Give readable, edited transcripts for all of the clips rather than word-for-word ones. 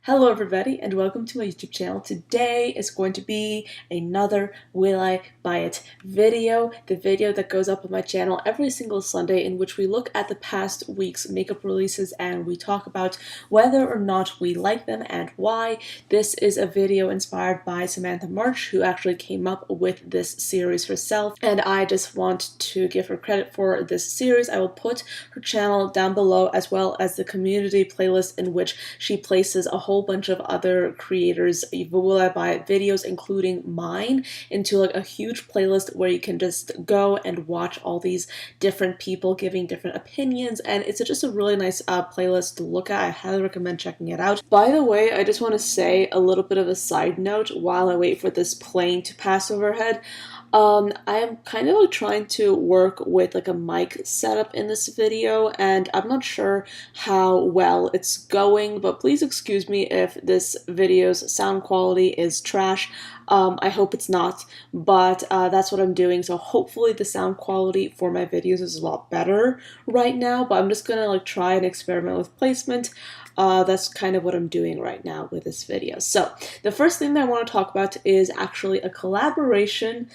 Hello everybody and welcome to my YouTube channel. Today is going to be another Will I Buy It video, the video that goes up on my channel every single Sunday in which we look at the past week's makeup releases and we talk about whether or not we like them and why. This is a video inspired by Samantha March, who actually came up with this series herself, and I just want to give her credit for this series. I will put her channel down below as well as the community playlist in which she places a whole bunch of other creators' Will I Buy It videos, including mine, into like a huge playlist where you can just go and watch all these different people giving different opinions, and it's just a really nice playlist to look at. I highly recommend checking it out. By the way, I just want to say a little bit of a side note while I wait for this plane to pass overhead. I am kind of like trying to work with like a mic setup in this video, and I'm not sure how well it's going, but please excuse me if this video's sound quality is trash. I hope it's not, but that's what I'm doing, so hopefully the sound quality for my videos is a lot better right now, but I'm just gonna like try and experiment with placement. That's kind of what I'm doing right now with this video. So the first thing that I want to talk about is actually a collaboration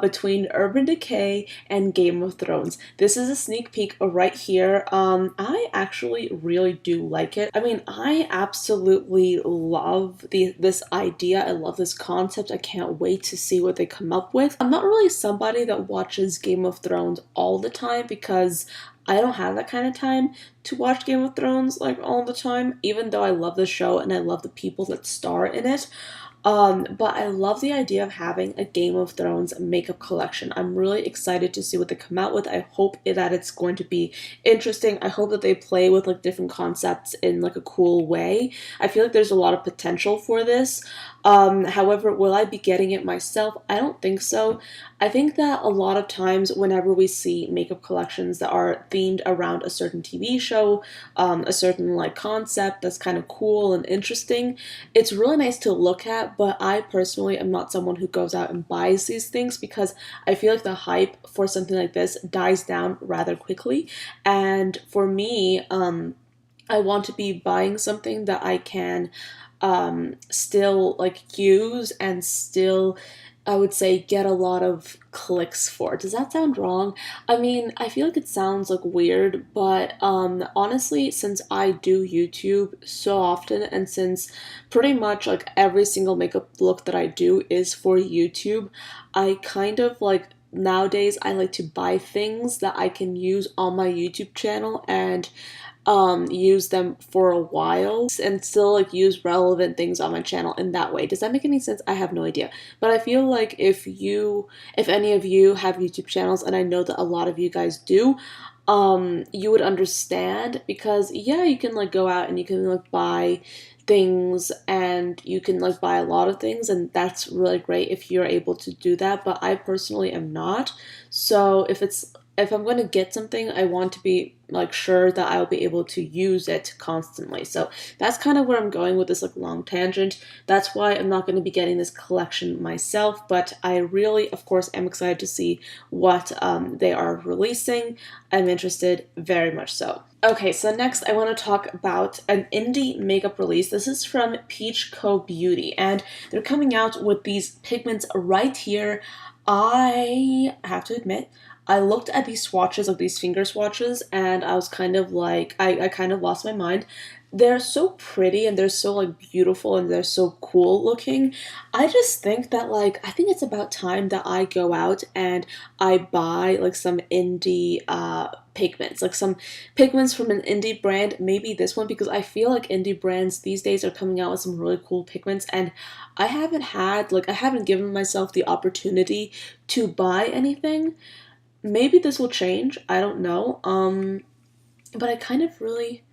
between Urban Decay and Game of Thrones. This is a sneak peek right here. I actually really do like it. I mean, I absolutely love this idea. I love this concept. I can't wait to see what they come up with. I'm not really somebody that watches Game of Thrones all the time because I don't have that kind of time to watch Game of Thrones like all the time, even though I love the show and I love the people that star in it. But I love the idea of having a Game of Thrones makeup collection. I'm really excited to see what they come out with. I hope that it's going to be interesting. I hope that they play with like different concepts in like a cool way. I feel like there's a lot of potential for this. However, will I be getting it myself? I don't think so. I think that a lot of times whenever we see makeup collections that are themed around a certain TV show, a certain like concept that's kind of cool and interesting, it's really nice to look at, but I personally am not someone who goes out and buys these things because I feel like the hype for something like this dies down rather quickly. And for me, I want to be buying something that I can still like use and still, I would say, get a lot of clicks for. Does that sound wrong? I mean, I feel like it sounds like weird, but honestly, since I do YouTube so often and since pretty much like every single makeup look that I do is for YouTube, I kind of like nowadays I like to buy things that I can use on my YouTube channel and use them for a while and still like use relevant things on my channel in that way. Does that make any sense? I have no idea. But I feel like if any of you have YouTube channels, and I know that a lot of you guys do, you would understand, because yeah, you can like go out and you can like buy things and you can like buy a lot of things, and that's really great if you're able to do that, but I personally am not. So if I'm going to get something, I want to be like sure that I'll be able to use it constantly. So that's kind of where I'm going with this like long tangent. That's why I'm not going to be getting this collection myself, but I really, of course, am excited to see what they are releasing. I'm interested, very much so. Okay, so next I want to talk about an indie makeup release. This is from Peach Co Beauty, and they're coming out with these pigments right here. I have to admit, I looked at these swatches, like these finger swatches, and I was kind of like, I kind of lost my mind. They're so pretty and they're so like beautiful and they're so cool looking. I just think that like, I think it's about time that I go out and I buy like some indie pigments, like some pigments from an indie brand, maybe this one, because I feel like indie brands these days are coming out with some really cool pigments, and I haven't given myself the opportunity to buy anything. Maybe this will change, I don't know, but I kind of really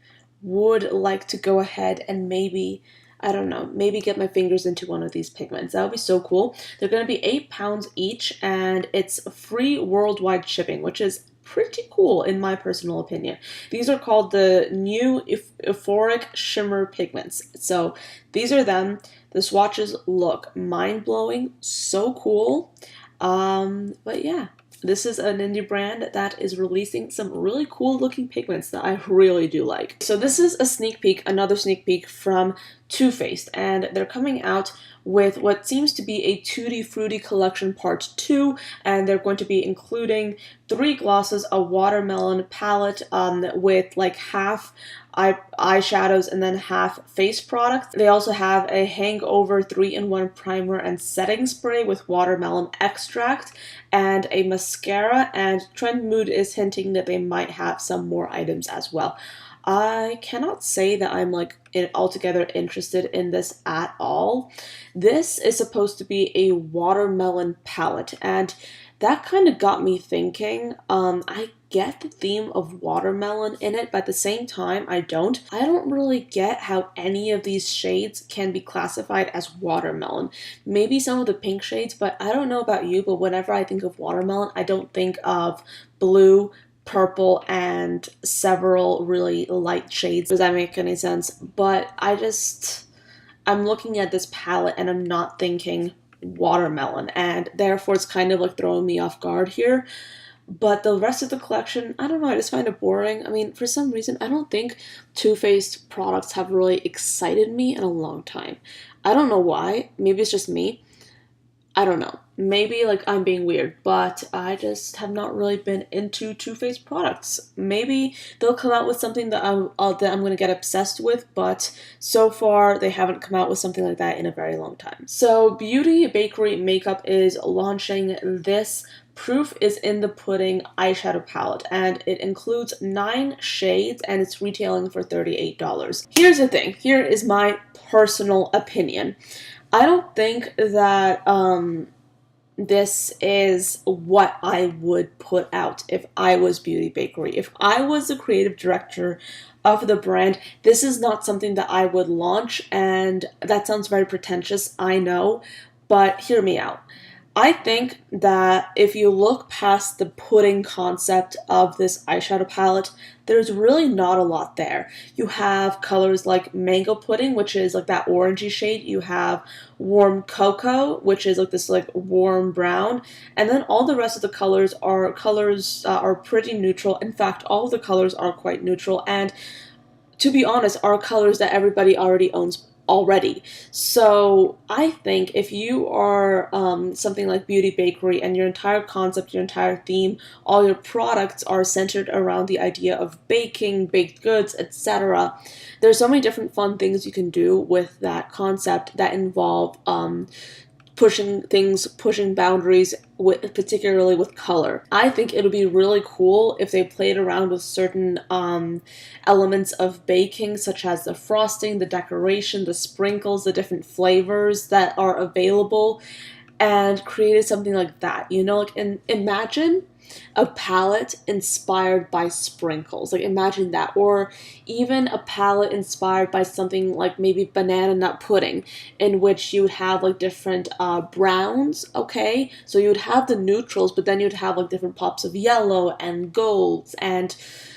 would like to go ahead and maybe, I don't know, maybe get my fingers into one of these pigments. That would be so cool. They're going to be £8 each, and it's free worldwide shipping, which is pretty cool in my personal opinion. These are called the new Euphoric Shimmer Pigments. So these are them. The swatches look mind-blowing, so cool. But yeah. This is an indie brand that is releasing some really cool looking pigments that I really do like. So this is a sneak peek, another sneak peek from Too Faced, and they're coming out with what seems to be a Tutti Frutti collection part 2, and they're going to be including 3 glosses, a watermelon palette with like half eyeshadows and then half face products. They also have a hangover 3-in-1 primer and setting spray with watermelon extract and a mascara, and Trend Mood is hinting that they might have some more items as well. I cannot say that I'm like altogether interested in this at all. This is supposed to be a watermelon palette, and that kind of got me thinking. I get the theme of watermelon in it, but at the same time, I don't really get how any of these shades can be classified as watermelon. Maybe some of the pink shades, but I don't know about you, but whenever I think of watermelon, I don't think of blue, purple, and several really light shades. Does that make any sense? But I'm looking at this palette and I'm not thinking watermelon, and therefore it's kind of like throwing me off guard here. But the rest of the collection, I don't know, I just find it boring. I mean, for some reason, I don't think Too Faced products have really excited me in a long time. I don't know why. Maybe it's just me. I don't know. Maybe like I'm being weird, but I just have not really been into Too Faced products. Maybe they'll come out with something that I'm going to get obsessed with, but so far they haven't come out with something like that in a very long time. So Beauty Bakery Makeup is launching this Proof is in the Pudding eyeshadow palette, and it includes 9 shades and it's retailing for $38. Here's the thing. Here is my personal opinion. I don't think that this is what I would put out if I was Beauty Bakery. If I was the creative director of the brand, this is not something that I would launch, and that sounds very pretentious, I know, but hear me out. I think that if you look past the pudding concept of this eyeshadow palette, there's really not a lot there. You have colors like mango pudding, which is like that orangey shade. You have warm cocoa, which is like this like warm brown, and then all the rest of the colors are pretty neutral. In fact, all of the colors are quite neutral, and to be honest, are colors that everybody already owns already. So I think if you are something like Beauty Bakery and your entire concept, your entire theme, all your products are centered around the idea of baking, baked goods, etc., there's so many different fun things you can do with that concept that involve pushing boundaries, particularly with color. I think it'll be really cool if they played around with certain elements of baking, such as the frosting, the decoration, the sprinkles, the different flavors that are available, and created something like that. You know, like, and imagine a palette inspired by sprinkles. Like, imagine that. Or even a palette inspired by something like maybe banana nut pudding, in which you would have like different browns, okay? So you would have the neutrals, but then you'd have like different pops of yellow and golds and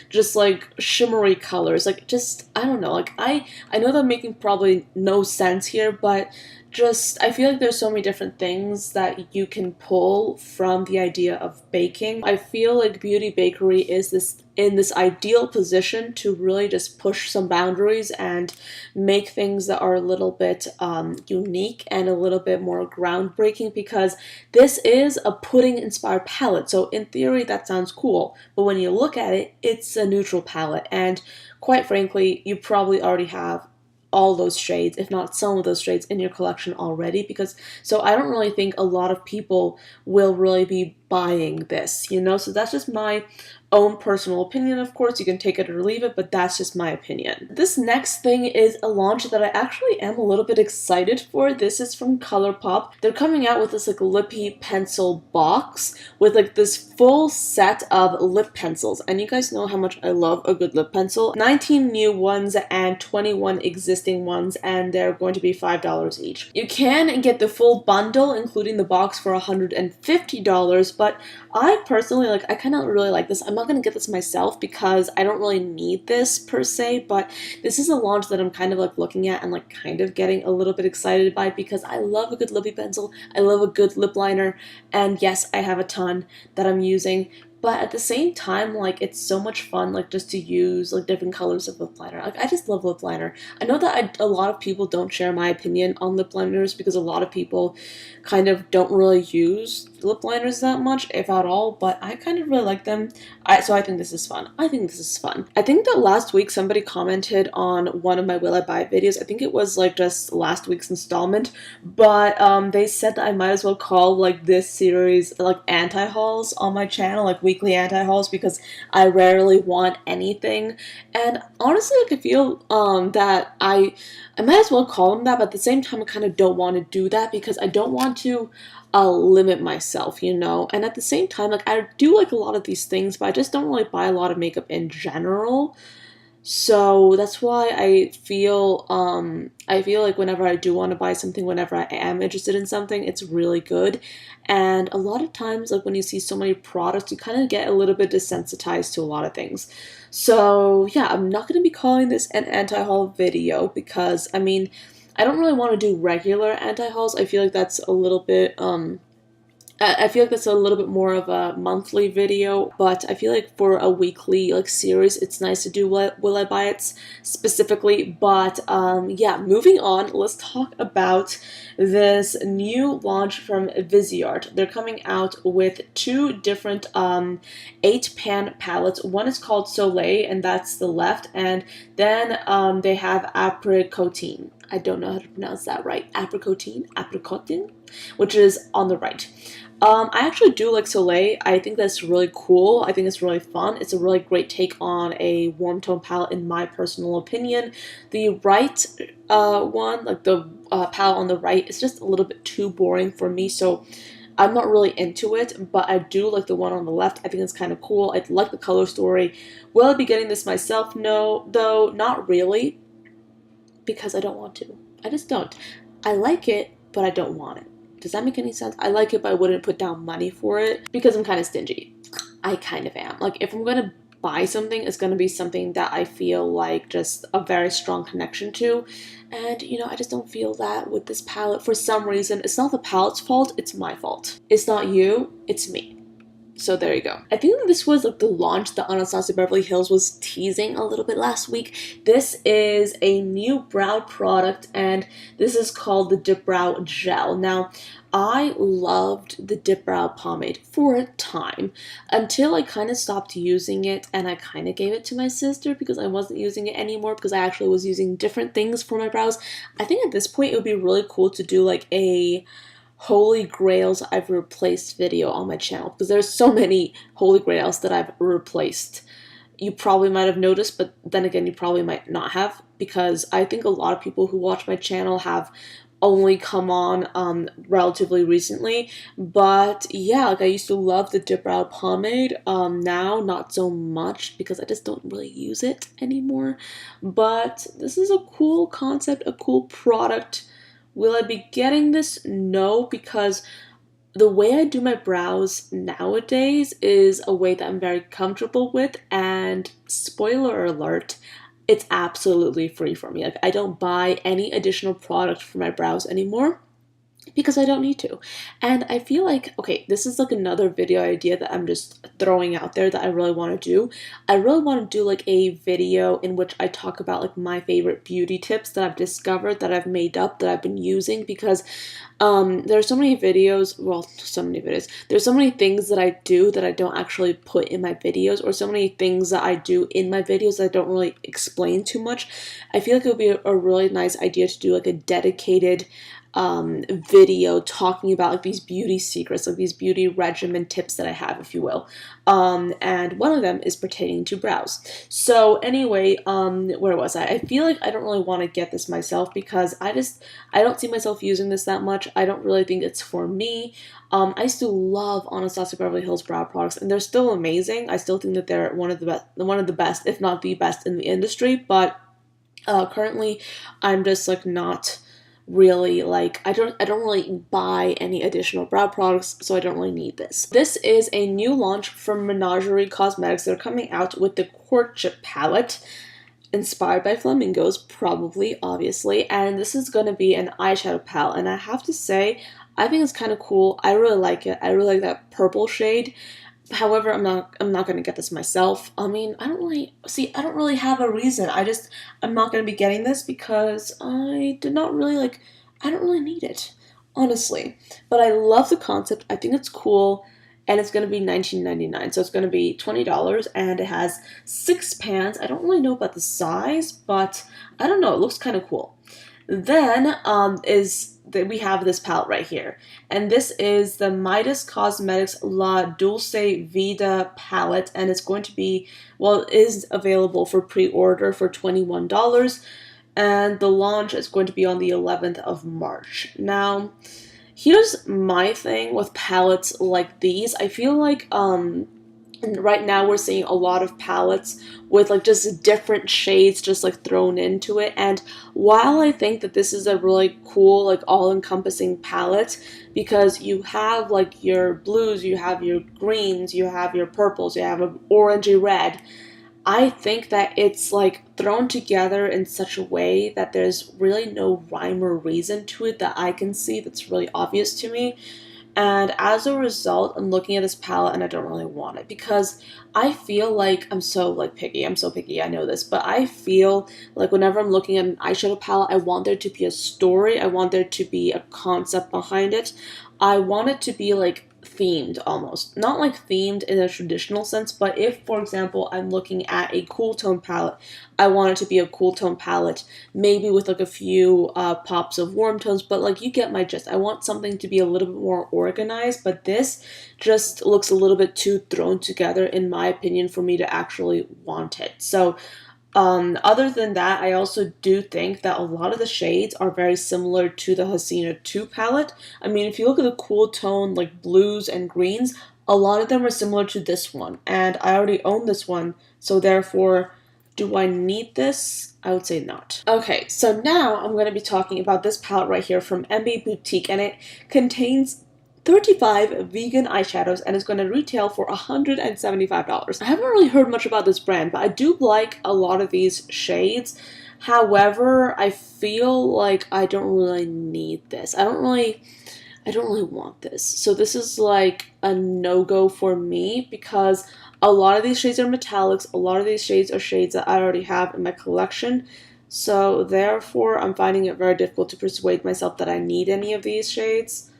just like shimmery colors. Like, just, I don't know, like I know that I'm making probably no sense here, but just, I feel like there's so many different things that you can pull from the idea of baking. I feel like Beauty Bakery is in this ideal position to really just push some boundaries and make things that are a little bit unique and a little bit more groundbreaking, because this is a pudding inspired palette. So in theory that sounds cool, but when you look at it, it's a neutral palette, and quite frankly you probably already have all those shades, if not some of those shades, in your collection already, so I don't really think a lot of people will really be buying this, you know? So that's just my own personal opinion. Of course, you can take it or leave it, but that's just my opinion. This next thing is a launch that I actually am a little bit excited for. This is from ColourPop. They're coming out with this like lippy pencil box with like this full set of lip pencils, and you guys know how much I love a good lip pencil. 19 new ones and 21 existing ones, and they're going to be $5 each. You can get the full bundle, including the box, for $150, but but I personally, like, I kind of really like this. I'm not going to get this myself because I don't really need this per se, but this is a launch that I'm kind of like looking at and like kind of getting a little bit excited by because I love a good lippy pencil. I love a good lip liner, and yes, I have a ton that I'm using. But at the same time, like, it's so much fun, like, just to use, like, different colors of lip liner. Like, I just love lip liner. I know that a lot of people don't share my opinion on lip liners because a lot of people kind of don't really use lip liners that much, if at all, but I kind of really like them. So I think this is fun. I think this is fun. I think that last week somebody commented on one of my Will I Buy It videos. I think it was, like, just last week's installment, but they said that I might as well call, like, this series, like, anti-hauls on my channel, like, weekly anti-hauls, because I rarely want anything. And honestly, like, I feel that I might as well call them that, but at the same time, I kind of don't want to do that because I don't want to limit myself, you know? And at the same time, like, I do like a lot of these things, but I just don't really buy a lot of makeup in general. So that's why I feel like whenever I do want to buy something, whenever I am interested in something, it's really good. And a lot of times, like, when you see so many products, you kind of get a little bit desensitized to a lot of things. So yeah, I'm not going to be calling this an anti-haul video because, I mean, I don't really want to do regular anti-hauls. I feel like that's a little bit, I feel like that's a little bit more of a monthly video, but I feel like for a weekly, like, series, it's nice to do Will I Buy It specifically. But yeah, moving on, let's talk about this new launch from Viseart. They're coming out with two different 8-pan palettes. One is called Soleil, and that's the left, and then they have Apricotine. I don't know how to pronounce that right. Apricotine, which is on the right. I actually do like Soleil. I think that's really cool. I think it's really fun. It's a really great take on a warm tone palette in my personal opinion. The right one, like the palette on the right, is just a little bit too boring for me, so I'm not really into it, but I do like the one on the left. I think it's kind of cool. I like the color story. Will I be getting this myself? No, though, not really, because I don't want to. I just don't. I like it, but I don't want it. Does that make any sense? I like it, but I wouldn't put down money for it because I'm kind of stingy. I kind of am. Like, if I'm going to buy something, it's going to be something that I feel like just a very strong connection to. And, you know, I just don't feel that with this palette for some reason. It's not the palette's fault, it's my fault. It's not you, it's me. So there you go. I think that this was like the launch that Anastasia Beverly Hills was teasing a little bit last week. This is a new brow product, and this is called the Dip Brow Gel. Now, I loved the Dip Brow pomade for a time until I kind of stopped using it, and I kind of gave it to my sister because I wasn't using it anymore because I actually was using different things for my brows. I think at this point it would be really cool to do like a Holy Grails I've replaced video on my channel because there's so many Holy Grails that I've replaced. You probably might have noticed, but then again, you probably might not have, because I think a lot of people who watch my channel have only come on relatively recently. But yeah, like, I used to love the Dip Brow pomade. Now not so much because I just don't really use it anymore. But this is a cool concept, a cool product. Will I be getting this? No, because the way I do my brows nowadays is a way that I'm very comfortable with, and spoiler alert, it's absolutely free for me. Like, I don't buy any additional product for my brows anymore because I don't need to. And I feel like, okay, this is like another video idea that I'm just throwing out there that I really want to do. I really want to do like a video in which I talk about like my favorite beauty tips that I've discovered, that I've made up, that I've been using, because there are so many videos, well, so many videos, there's so many things that I do that I don't actually put in my videos, or so many things that I do in my videos that I don't really explain too much. I feel like it would be a really nice idea to do like a dedicated video talking about like these beauty secrets, like these beauty regimen tips that I have, if you will. And one of them is pertaining to brows. So anyway, where was I? I feel like I don't really want to get this myself because I don't see myself using this that much. I don't really think it's for me. I still love Anastasia Beverly Hills brow products, and they're still amazing. I still think that they're one of the best, if not the best in the industry, but currently I'm just like not really like, I don't really buy any additional brow products, so I don't really need this. This is a new launch from Menagerie Cosmetics. They're coming out with the Courtship palette, inspired by flamingos, probably, obviously, and this is going to be an eyeshadow palette, and I have to say, I think it's kind of cool. I really like it. I really like that purple shade. However, I'm not going to get this myself. I mean, I don't really have a reason. I'm not going to be getting this because I don't really need it, honestly. But I love the concept. I think it's cool, and it's going to be $19.99. So it's going to be $20, and it has 6 pans. I don't really know about the size, but I don't know. It looks kind of cool. Then we have this palette right here, and this is the Midas Cosmetics La Dulce Vida palette, and it's going to be, well, it is available for pre-order for $21, and the launch is going to be on the 11th of March. Now, here's my thing with palettes like these. I feel like right now we're seeing a lot of palettes with like just different shades just like thrown into it, and while I think that this is a really cool like all-encompassing palette because you have like your blues, you have your greens, you have your purples, you have an orangey red, I think that it's like thrown together in such a way that there's really no rhyme or reason to it that I can see that's really obvious to me. And as a result, I'm looking at this palette and I don't really want it because I feel like I'm so like picky. I'm so picky, I know this, but I feel like whenever I'm looking at an eyeshadow palette, I want there to be a story. I want there to be a concept behind it. I want it to be like themed almost. Not like themed in a traditional sense, but if, for example, I'm looking at a cool tone palette, I want it to be a cool tone palette, maybe with like a few pops of warm tones, but like you get my gist. I want something to be a little bit more organized, but this just looks a little bit too thrown together, in my opinion, for me to actually want it. So other than that, I also do think that a lot of the shades are very similar to the Hasina 2 palette. I mean, if you look at the cool tone, like blues and greens, a lot of them are similar to this one. And I already own this one, so therefore, do I need this? I would say not. Okay, so now I'm going to be talking about this palette right here from MB Boutique, and it contains 35 vegan eyeshadows and is going to retail for $175. I haven't really heard much about this brand, but I do like a lot of these shades. However, I feel like I don't really need this. I don't really want this. So this is like a no-go for me because a lot of these shades are metallics. A lot of these shades are shades that I already have in my collection. So therefore, I'm finding it very difficult to persuade myself that I need any of these shades.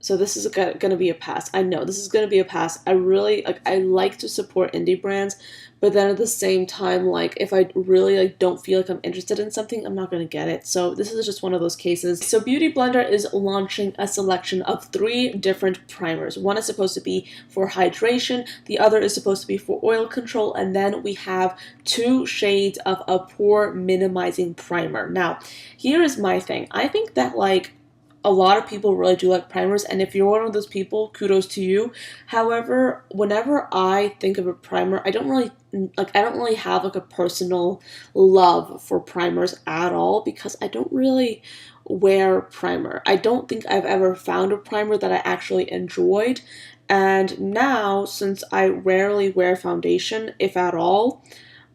So this is going to be a pass. I know this is going to be a pass. I like to support indie brands, but then at the same time, like if I really like don't feel like I'm interested in something, I'm not going to get it. So this is just one of those cases. So Beauty Blender is launching a selection of 3 different primers. One is supposed to be for hydration, the other is supposed to be for oil control, and then we have 2 shades of a pore minimizing primer. Now, here is my thing. I think that like a lot of people really do like primers, and if you're one of those people, kudos to you. However, whenever I think of a primer, I don't really have like a personal love for primers at all because I don't really wear primer. I don't think I've ever found a primer that I actually enjoyed. And now, since I rarely wear foundation, if at all,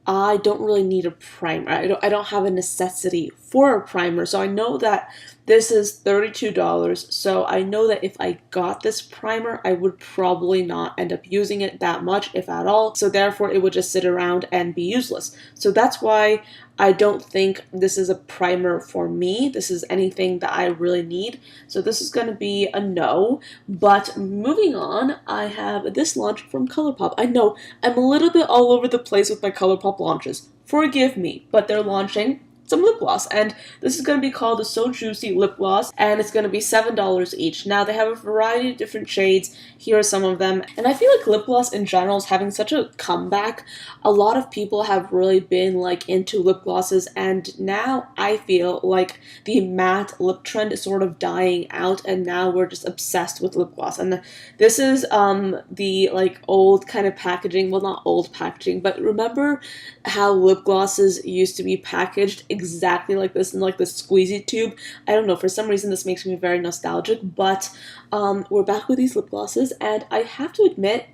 I don't really need a primer. I don't have a necessity for a primer. So I know that this is $32. So I know that if I got this primer, I would probably not end up using it that much, if at all. So therefore, it would just sit around and be useless. So that's why I don't think this is a primer for me. This is anything that I really need. So this is going to be a no. But moving on, I have this launch from ColourPop. I know I'm a little bit all over the place with my ColourPop launches. Forgive me, but they're launching some lip gloss, and this is going to be called the So Juicy Lip Gloss, and it's going to be $7 each. Now, they have a variety of different shades. Here are some of them, and I feel like lip gloss in general is having such a comeback. A lot of people have really been like into lip glosses, and now I feel like the matte lip trend is sort of dying out, and now we're just obsessed with lip gloss. And this is the like old kind of packaging, well, not old packaging, but remember how lip glosses used to be packaged exactly like this in like the squeezy tube. I don't know, for some reason this makes me very nostalgic, but we're back with these lip glosses, and I have to admit,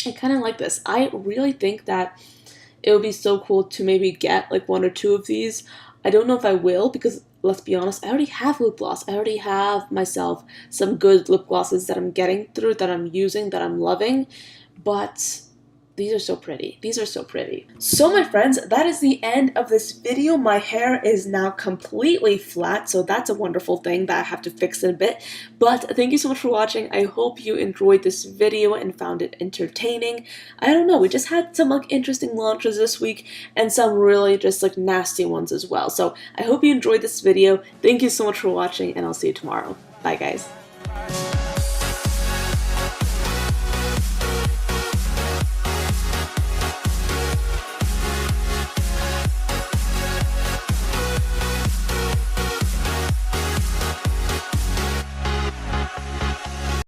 I kind of like this. I really think that it would be so cool to maybe get like one or two of these. I don't know if I will, because let's be honest, I already have lip gloss. I already have myself some good lip glosses that I'm getting through, that I'm using, that I'm loving, but these are so pretty. These are so pretty. So my friends, that is the end of this video. My hair is now completely flat, so that's a wonderful thing that I have to fix in a bit. But thank you so much for watching. I hope you enjoyed this video and found it entertaining. I don't know, we just had some like interesting launches this week and some really just like nasty ones as well. So I hope you enjoyed this video. Thank you so much for watching, and I'll see you tomorrow. Bye guys.